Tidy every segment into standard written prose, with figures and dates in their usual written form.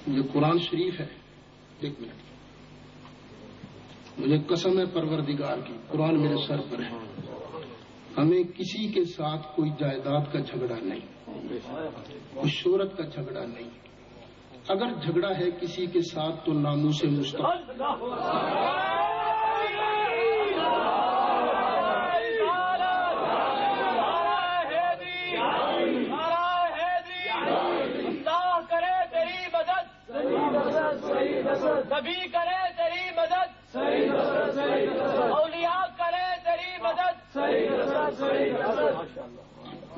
یہ قرآن شریف ہے. ایک منٹ, مجھے قسم ہے پروردگار کی, قرآن میرے سر پر ہے. ہمیں کسی کے ساتھ کوئی جائیداد کا جھگڑا نہیں, کوئی شہرت کا جھگڑا نہیں. اگر جھگڑا ہے کسی کے ساتھ تو ناموس مصطفی. نبی کرے تیری مدد, اولیاء کرے تیری مدد.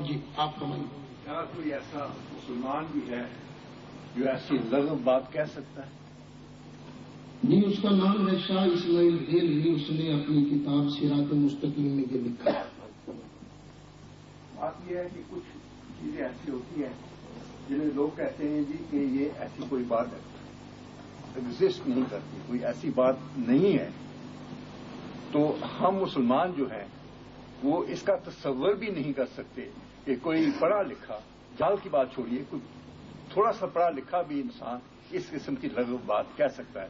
جی آپ فرمائیے. کیا کوئی ایسا مسلمان بھی ہے جو ایسی لغو بات کہہ سکتا ہے؟ جی اس کا نام ہے شاہ اسماعیل ریلوی. اس نے اپنی کتاب صراط مستقیم میں یہ لکھا ہے. بات یہ ہے کہ کچھ چیزیں ایسی ہوتی ہیں جنہیں لوگ کہتے ہیں جی کہ یہ ایسی کوئی بات ایگزسٹ نہیں کرتی, کوئی ایسی بات نہیں ہے. تو ہم مسلمان جو ہیں وہ اس کا تصور بھی نہیں کر سکتے کہ کوئی پڑھا لکھا, جال کی بات چھوڑیے, کوئی تھوڑا سا پڑھا لکھا بھی انسان اس قسم کی لغو بات کہہ سکتا ہے.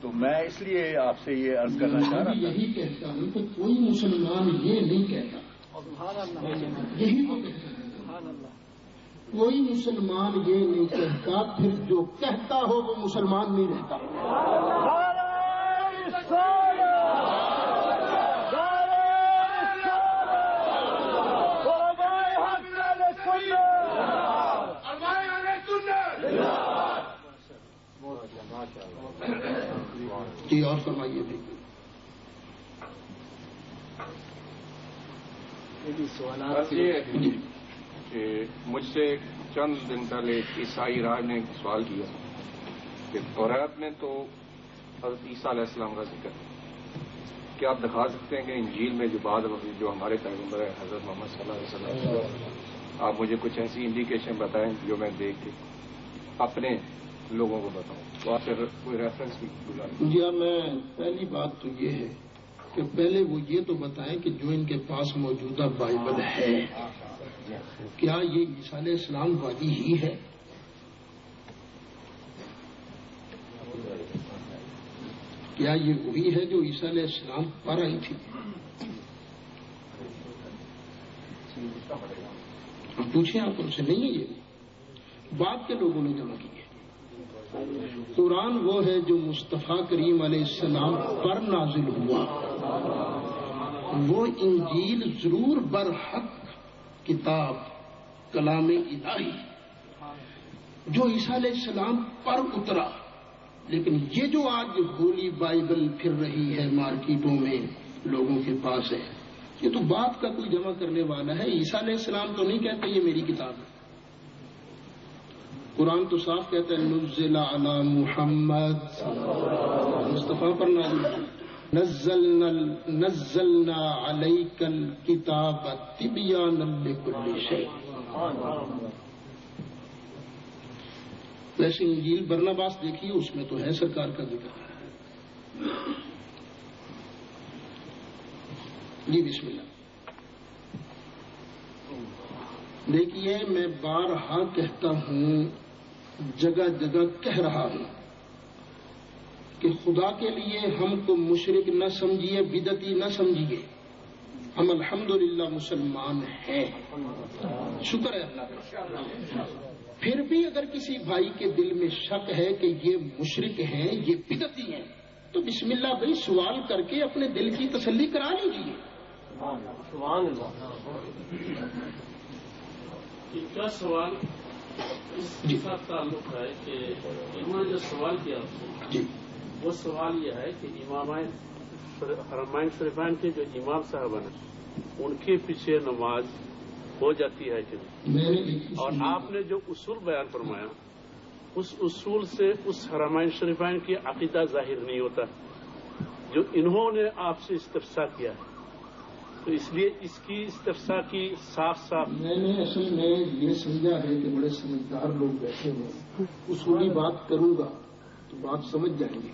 تو میں اس لیے آپ سے یہ عرض کرنا چاہ رہا تھا. یہی کہتا ہوں کہ کوئی مسلمان یہ نہیں کہتا, یہی تو کہتا ہے. کوئی مسلمان یہ نہیں کہتا, پھر جو کہتا ہو وہ مسلمان نہیں رہتا. جی اور فرمائیے. سوالات یہ ہے کہ مجھ سے چند دن پہلے عیسائی راج نے سوال کیا کہ توریت میں تو حضرت عیسیٰ علیہ السلام کا ذکر ہے, کیا آپ دکھا سکتے ہیں کہ انجیل میں جو بعد جو ہمارے پیغمبر ہے حضرت محمد صلی اللہ علیہ وسلم, آپ مجھے کچھ ایسی انڈیکیشن بتائیں جو میں دیکھ کے اپنے لوگوں کو بتاؤں, تو آپ سے کوئی ریفرنس بھی گزاریں. جی میں پہلی بات تو یہ ہے کہ پہلے وہ یہ تو بتائیں کہ جو ان کے پاس موجودہ بائبل ہے کیا یہ عیسیٰ علیہ السلام والی ہی ہے؟ کیا یہ وہی ہے جو عیسیٰ علیہ السلام پر آئی تھی؟ پوچھیں آپ ان سے. نہیں ہے, یہ بعد کے لوگوں نے جمع کی ہے. قرآن وہ ہے جو مصطفیٰ کریم علیہ السلام پر نازل ہوا. وہ انجیل ضرور برحق کتاب کلام الہی جو عیسیٰ علیہ السلام پر اترا, لیکن یہ جو آج ہولی بائبل پھر رہی ہے مارکیٹوں میں لوگوں کے پاس ہے, یہ تو بات کا کوئی جمع کرنے والا ہے. عیسیٰ علیہ السلام تو نہیں کہتے یہ میری کتاب ہے. قرآن تو صاف کہتا ہے نزل علی محمد, مصطفیٰ پر نازل. نزلنا علیک الکتاب تبیانا لکل شیء. ویسے انجیل برناباس دیکھیے, اس میں تو ہے سرکار کا ذکر. جی بسم اللہ. دیکھیے میں بارہا کہتا ہوں, جگہ جگہ کہہ رہا ہوں کہ خدا کے لیے ہم کو مشرک نہ سمجھیے, بدعتی نہ سمجھیے. ہم الحمدللہ مسلمان ہیں, شکر ہے اللہ کا. پھر بھی اگر کسی بھائی کے دل میں شک ہے کہ یہ مشرک ہیں, یہ بدعتی ہیں, تو بسم اللہ بھائی سوال کر کے اپنے دل کی تسلی کرا لیجیے. کیا سوال اس کے ساتھ تعلق ہے کہ انہوں نے جو سوال کیا جی وہ سوال یہ ہے کہ امامین حرمین شریفین کے جو امام صاحب ہیں ان کے پیچھے نماز ہو جاتی ہے کہ نہیں, اور آپ نے جو اصول بیان فرمایا اس اصول سے اس حرمین شریفین کی عقیدہ ظاہر نہیں ہوتا جو انہوں نے آپ سے استفسار کیا ہے. تو اس لیے اس کی استفسار کی صاف صاف میں نے اصل میں یہ سمجھا ہے کہ بڑے سمجھدار لوگ بیٹھے ہیں, اصولی بات کروں گا تو بات سمجھ جائیں گے.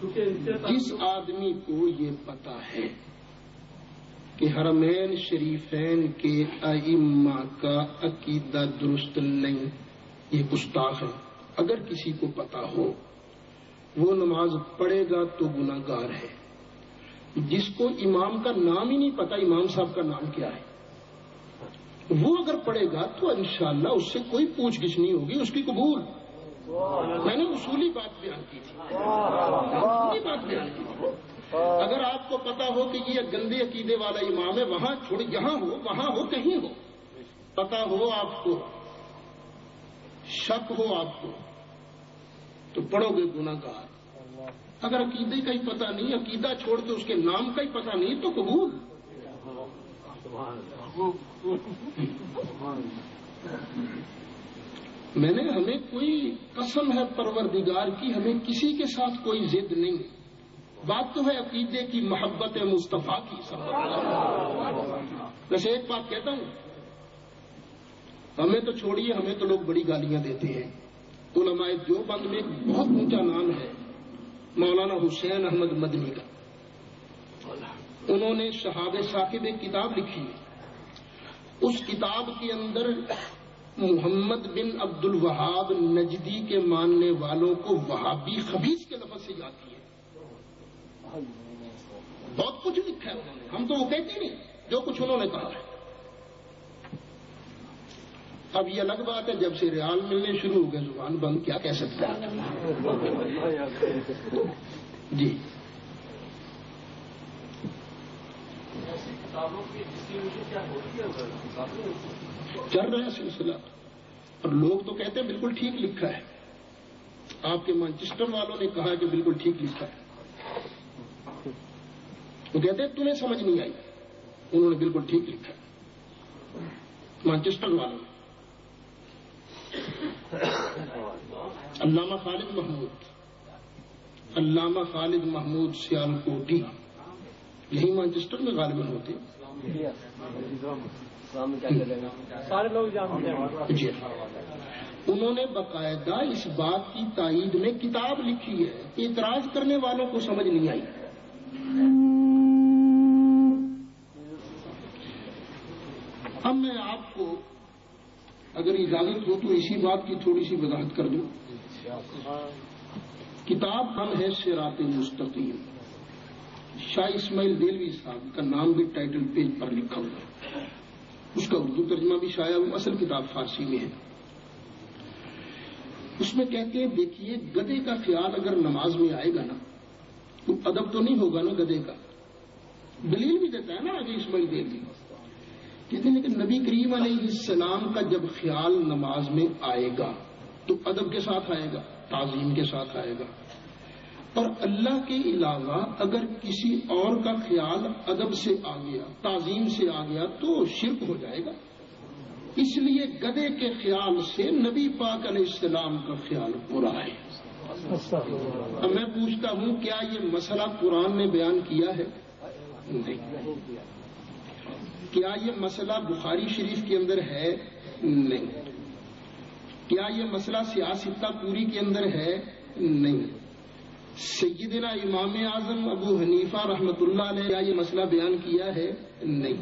جس آدمی کو یہ پتا ہے کہ حرمین شریفین کے ائمہ کا عقیدہ درست نہیں, یہ گستاخ ہے. اگر کسی کو پتا ہو وہ نماز پڑھے گا تو گناہگار ہے. جس کو امام کا نام ہی نہیں پتا امام صاحب کا نام کیا ہے وہ اگر پڑھے گا تو انشاءاللہ اس سے کوئی پوچھ گچھ نہیں ہوگی, اس کی قبول. میں نے اصولی بات بیان کی تھی, اگر آپ کو پتا ہو کہ یہ گندے عقیدے والا امام ہے, وہاں چھوڑ, یہاں ہو کہیں ہو, پتا ہو آپ کو, شک ہو آپ کو, تو پڑھو گے گناہگار. اگر عقیدے کا ہی پتا نہیں, عقیدہ چھوڑ کے اس کے نام کا ہی پتا نہیں تو قبول. میں نے ہمیں کوئی قسم ہے پروردگار کی, ہمیں کسی کے ساتھ کوئی ضد نہیں. بات تو ہے عقیدے کی, محبت مصطفیٰ کی. ویسے ایک بات کہتا ہوں, ہمیں تو چھوڑیے, ہمیں تو لوگ بڑی گالیاں دیتے ہیں. علماء دیوبند میں ایک بہت اونچا نام ہے مولانا حسین احمد مدنی کا. انہوں نے شہاب ثاقب ایک کتاب لکھی. اس کتاب کے اندر محمد بن عبد الوہاب نجدی کے ماننے والوں کو وہابی خبیث کے لفظ سے یاد کیا. بہت کچھ لکھا ہے انہوں نے, ہم تو وہ کہتے نہیں جو کچھ انہوں نے کہا ہے. اب یہ الگ بات ہے جب سے ریال ملنے شروع ہو گئے زبان بند, کیا کہہ سکتا ہے. جی چل رہا ہے سلسلہ, اور لوگ تو کہتے ہیں بالکل ٹھیک لکھا ہے. آپ کے مانچسٹر والوں نے کہا کہ بالکل ٹھیک لکھا ہے. وہ کہتے ہیں تمہیں سمجھ نہیں آئی, انہوں نے بالکل ٹھیک لکھا ہے مانچسٹر والوں نے. علامہ خالد محمود سیالکوٹی, یہی مانچسٹر میں غالباً ہوتے ہیں. سارے لوگ جانتے ہیں. جی انہوں نے باقاعدہ اس بات کی تائید میں کتاب لکھی ہے. اعتراض کرنے والوں کو سمجھ نہیں آئی. اب میں آپ کو اگر اجازت ہو تو اسی بات کی تھوڑی سی وضاحت کر دوں. کتاب ہم ہے صراط مستقیم. شاہ اسماعیل دہلوی صاحب کا نام بھی ٹائٹل پیج پر لکھا ہوا ہے. اس کا اردو ترجمہ بھی شائع ہوا, اصل کتاب فارسی میں ہے. اس میں کہتے ہیں دیکھیے گدھے کا خیال اگر نماز میں آئے گا نا تو ادب تو نہیں ہوگا نا گدھے کا. دلیل بھی دیتا ہے نا آگے اسماعیل دہلوی, کہتے ہیں کہ نبی کریم علیہ السلام کا جب خیال نماز میں آئے گا تو ادب کے ساتھ آئے گا, تعظیم کے ساتھ آئے گا. اور اللہ کے علاوہ اگر کسی اور کا خیال ادب سے آ گیا, تعظیم سے آ گیا تو شرک ہو جائے گا. اس لیے گدھے کے خیال سے نبی پاک علیہ السلام کا خیال پورا ہے. اب میں پوچھتا ہوں کیا یہ مسئلہ قرآن نے بیان کیا ہے؟ نہیں. کیا یہ مسئلہ بخاری شریف کے اندر ہے؟ نہیں. کیا یہ مسئلہ سیاستہ پوری کے اندر ہے؟ نہیں. سیدنا امام اعظم ابو حنیفہ رحمۃ اللہ علیہ کیا یہ مسئلہ بیان کیا ہے؟ نہیں.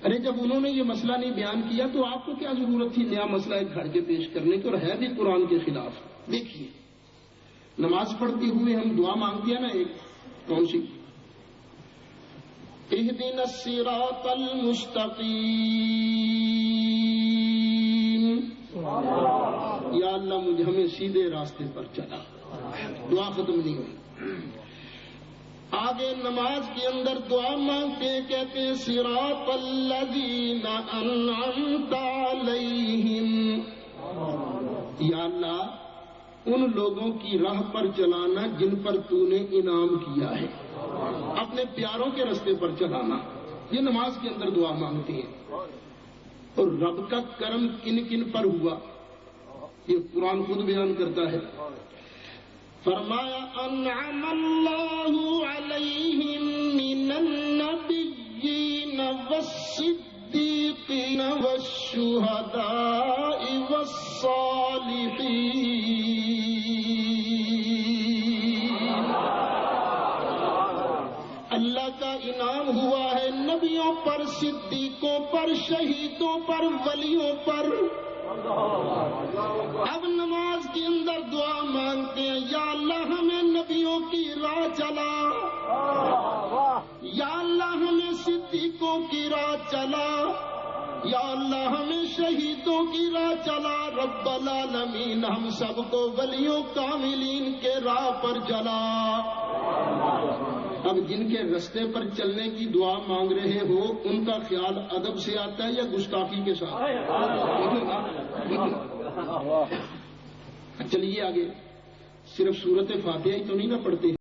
ارے جب انہوں نے یہ مسئلہ نہیں بیان کیا تو آپ کو کیا ضرورت تھی نیا مسئلہ ایک گھڑ کے پیش کرنے کی, اور ہے بھی قرآن کے خلاف. دیکھیے نماز پڑھتے ہوئے ہم دعا مانگتے ہیں نا, ایک کون سی؟ اہدنا الصراط المستقیم. یا اللہ مجھے ہمیں سیدھے راستے پر چلا. دعا ختم نہیں ہوئی. آگے نماز کے اندر دعا مانگتے کہتے ہیں صراط الذین انعمت علیہم. یا اللہ ان لوگوں کی راہ پر چلانا جن پر تو نے انعام کیا ہے, اپنے پیاروں کے راستے پر چلانا. یہ نماز کے اندر دعا مانگتے ہیں. اور رب کا کرم کن کن پر ہوا یہ قرآن خود بیان کرتا ہے. فرمایا انعم اللہ علیہم من النبیین والصدیقین والشہداء والصالحین. اللہ کا انعام ہوا ہے نبیوں پر, صدیقوں پر, شہیدوں پر, ولیوں پر. اب نماز کے اندر شہیدوں کی راہ چلا، یا اللہ ہمیں شہیدوں کی راہ چلا، رب العالمین ہم سب کو ولیوں کاملین کے راہ پر چلا۔ اب جن کے رستے پر چلنے کی دعا مانگ رہے ہو ان کا خیال ادب سے آتا ہے یا گستاخی کے ساتھ؟ چلیے آگے، صرف سورت فاتحہ ہی تو نہیں نہ پڑھتے